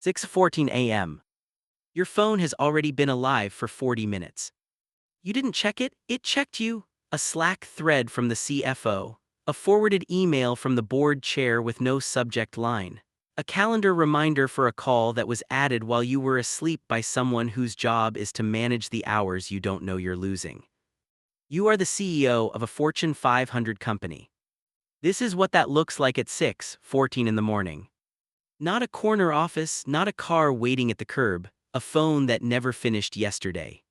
6:14 a.m. Your phone has already been alive for 40 minutes. You didn't check it, it checked you. A Slack thread from the CFO. A forwarded email from the board chair with no subject line. A calendar reminder for a call that was added while you were asleep by someone whose job is to manage the hours you don't know you're losing. You are the CEO of a Fortune 500 company. This is what that looks like at 6:14 in the morning. Not a corner office, not a car waiting at the curb, a phone that never finished yesterday.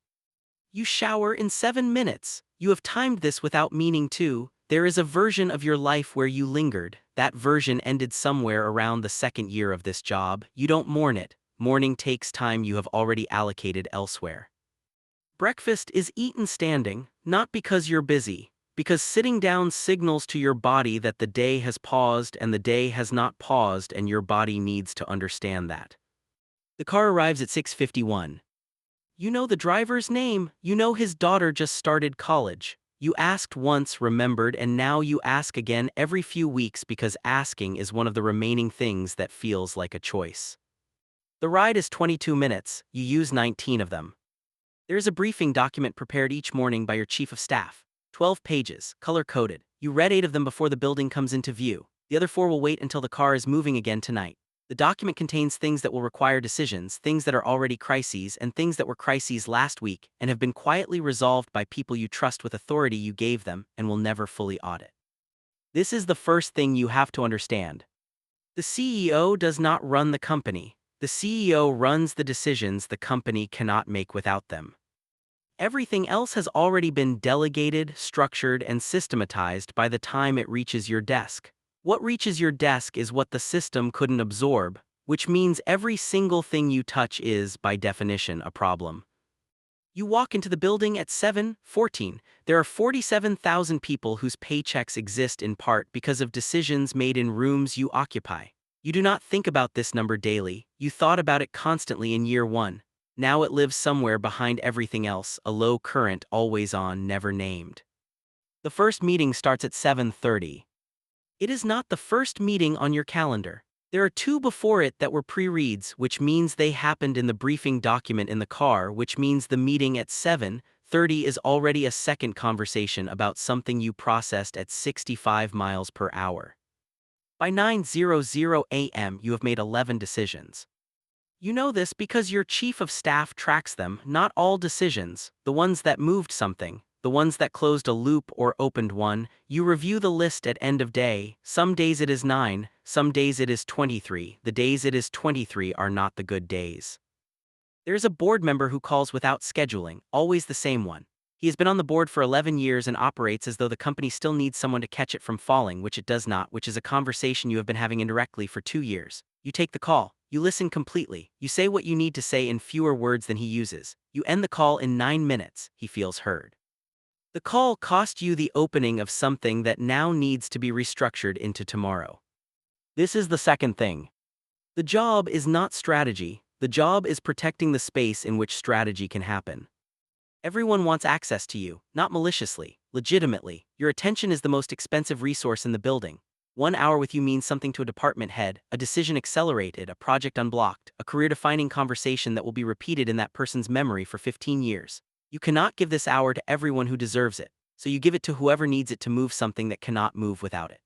You shower in 7 minutes. You have timed this without meaning to. There is a version of your life where you lingered. That version ended somewhere around the second year of this job. You don't mourn it. Mourning takes time you have already allocated elsewhere. Breakfast is eaten standing, not because you're busy, because sitting down signals to your body that the day has paused and the day has not paused, and your body needs to understand that. The car arrives at 6:51. You know the driver's name, you know his daughter just started college. You asked once, remembered, and now you ask again every few weeks because asking is one of the remaining things that feels like a choice. The ride is 22 minutes, you use 19 of them. There is a briefing document prepared each morning by your chief of staff. 12 pages, color-coded. You read 8 of them before the building comes into view. The other 4 will wait until the car is moving again tonight. The document contains things that will require decisions, things that are already crises, and things that were crises last week and have been quietly resolved by people you trust with authority you gave them and will never fully audit. This is the first thing you have to understand. The CEO does not run the company. The CEO runs the decisions the company cannot make without them. Everything else has already been delegated, structured, and systematized by the time it reaches your desk. What reaches your desk is what the system couldn't absorb, which means every single thing you touch is, by definition, a problem. You walk into the building at 7:14. There are 47,000 people whose paychecks exist in part because of decisions made in rooms you occupy. You do not think about this number daily, you thought about it constantly in year 1. Now it lives somewhere behind everything else, a low current, always on, never named. The first meeting starts at 7:30. It is not the first meeting on your calendar. There are 2 before it that were pre-reads, which means they happened in the briefing document in the car, which means the meeting at 7:30 is already a second conversation about something you processed at 65 miles per hour. By 9:00 a.m. you have made 11 decisions. You know this because your chief of staff tracks them, not all decisions, the ones that moved something, the ones that closed a loop or opened one. You review the list at end of day. Some days it is 9, some days it is 23. The days it is 23 are not the good days. There is a board member who calls without scheduling, always the same one. He has been on the board for 11 years and operates as though the company still needs someone to catch it from falling, which it does not, which is a conversation you have been having indirectly for 2 years. You take the call. You listen completely. You say what you need to say in fewer words than he uses. You end the call in 9 minutes. He feels heard. The call cost you the opening of something that now needs to be restructured into tomorrow. This is the second thing. The job is not strategy. The job is protecting the space in which strategy can happen. Everyone wants access to you, not maliciously, legitimately. Your attention is the most expensive resource in the building. 1 hour with you means something to a department head, a decision accelerated, a project unblocked, a career-defining conversation that will be repeated in that person's memory for 15 years. You cannot give this hour to everyone who deserves it, so you give it to whoever needs it to move something that cannot move without it.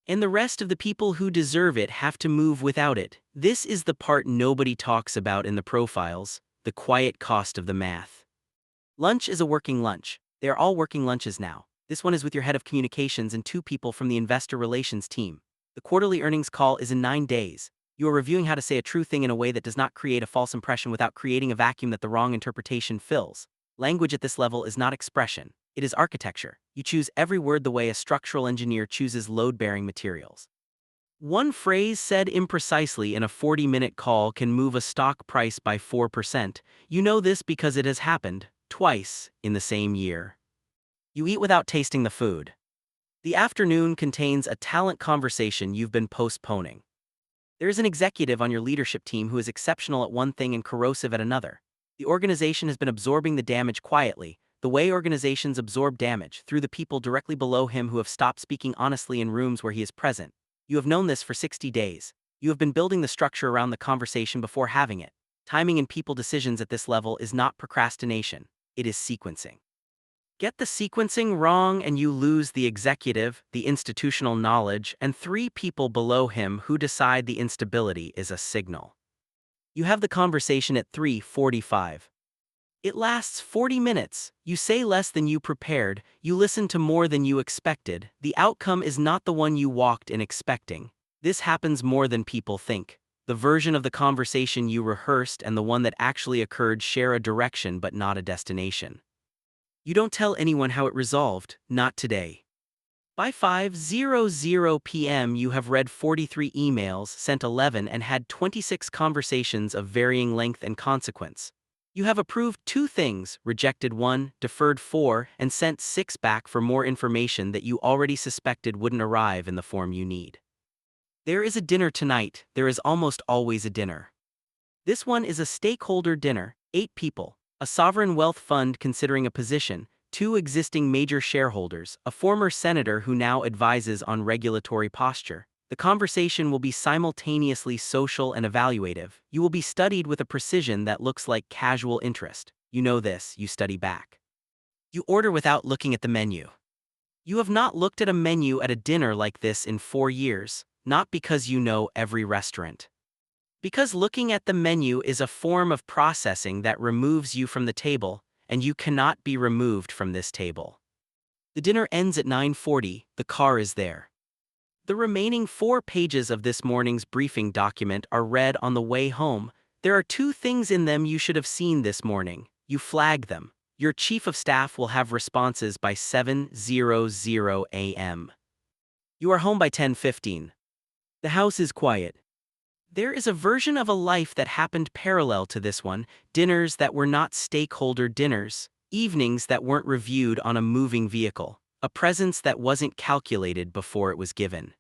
And the rest of the people who deserve it have to move without it. This is the part nobody talks about in the profiles, the quiet cost of the math. Lunch is a working lunch. They are all working lunches now. This one is with your head of communications and 2 people from the investor relations team. The quarterly earnings call is in 9 days. You are reviewing how to say a true thing in a way that does not create a false impression without creating a vacuum that the wrong interpretation fills. Language at this level is not expression, it is architecture. You choose every word the way a structural engineer chooses load-bearing materials. One phrase said imprecisely in a 40-minute call can move a stock price by 4%. You know this because it has happened twice in the same year. You eat without tasting the food. The afternoon contains a talent conversation you've been postponing. There is an executive on your leadership team who is exceptional at one thing and corrosive at another. The organization has been absorbing the damage quietly, the way organizations absorb damage, through the people directly below him who have stopped speaking honestly in rooms where he is present. You have known this for 60 days. You have been building the structure around the conversation before having it. Timing and people decisions at this level is not procrastination, it is sequencing. Get the sequencing wrong and you lose the executive, the institutional knowledge, and three people below him who decide the instability is a signal. You have the conversation at 3:45. It lasts 40 minutes. You say less than you prepared, you listen to more than you expected. The outcome is not the one you walked in expecting. This happens more than people think. The version of the conversation you rehearsed and the one that actually occurred share a direction but not a destination. You don't tell anyone how it resolved, not today. By 5:00 p.m. you have read 43 emails, sent 11 and had 26 conversations of varying length and consequence. You have approved 2 things, rejected 1, deferred 4, and sent 6 back for more information that you already suspected wouldn't arrive in the form you need. There is a dinner tonight, there is almost always a dinner. This one is a stakeholder dinner, 8 people, a sovereign wealth fund considering a position, 2 existing major shareholders, a former senator who now advises on regulatory posture. The conversation will be simultaneously social and evaluative. You will be studied with a precision that looks like casual interest. You know this, you study back. You order without looking at the menu. You have not looked at a menu at a dinner like this in 4 years, not because you know every restaurant. Because looking at the menu is a form of processing that removes you from the table, and you cannot be removed from this table. The dinner ends at 9:40, the car is there. The remaining 4 pages of this morning's briefing document are read on the way home. There are 2 things in them you should have seen this morning. You flag them. Your chief of staff will have responses by 7:00 a.m. You are home by 10:15. The house is quiet. There is a version of a life that happened parallel to this one, dinners that were not stakeholder dinners, evenings that weren't reviewed on a moving vehicle, a presence that wasn't calculated before it was given.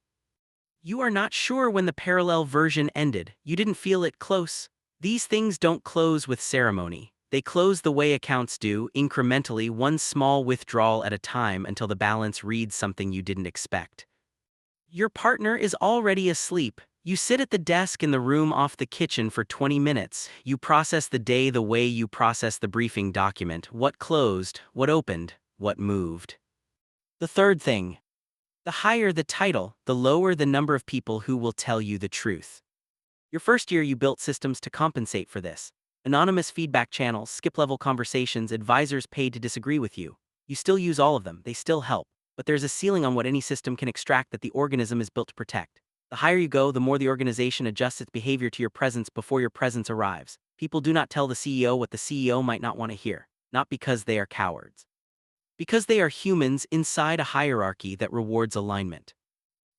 You are not sure when the parallel version ended, you didn't feel it close. These things don't close with ceremony. They close the way accounts do, incrementally, one small withdrawal at a time until the balance reads something you didn't expect. Your partner is already asleep. You sit at the desk in the room off the kitchen for 20 minutes. You process the day the way you process the briefing document. What closed, what opened, what moved. The third thing. The higher the title, the lower the number of people who will tell you the truth. Your first year you built systems to compensate for this. Anonymous feedback channels, skip-level conversations, advisors paid to disagree with you. You still use all of them, they still help. But there's a ceiling on what any system can extract that the organism is built to protect. The higher you go, the more the organization adjusts its behavior to your presence before your presence arrives. People do not tell the CEO what the CEO might not want to hear, not because they are cowards. Because they are humans inside a hierarchy that rewards alignment.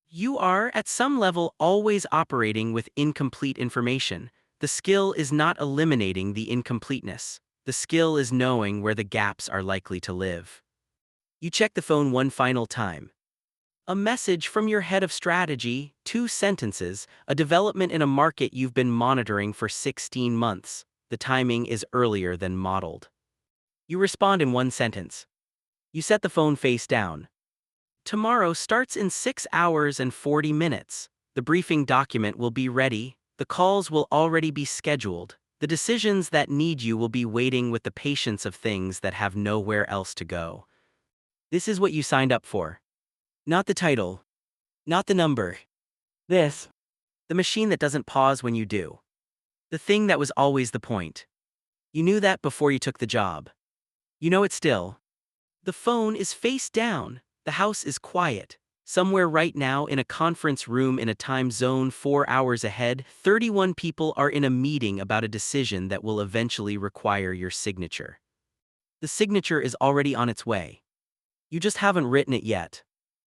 You are, at some level, always operating with incomplete information. The skill is not eliminating the incompleteness. The skill is knowing where the gaps are likely to live. You check the phone one final time. A message from your head of strategy, 2 sentences, a development in a market you've been monitoring for 16 months. The timing is earlier than modeled. You respond in 1 sentence. You set the phone face down. Tomorrow starts in 6 hours and 40 minutes. The briefing document will be ready. The calls will already be scheduled. The decisions that need you will be waiting with the patience of things that have nowhere else to go. This is what you signed up for. Not the title. Not the number. This. The machine that doesn't pause when you do. The thing that was always the point. You knew that before you took the job. You know it still. The phone is face down. The house is quiet. Somewhere right now in a conference room in a time zone 4 hours ahead, 31 people are in a meeting about a decision that will eventually require your signature. The signature is already on its way. You just haven't written it yet.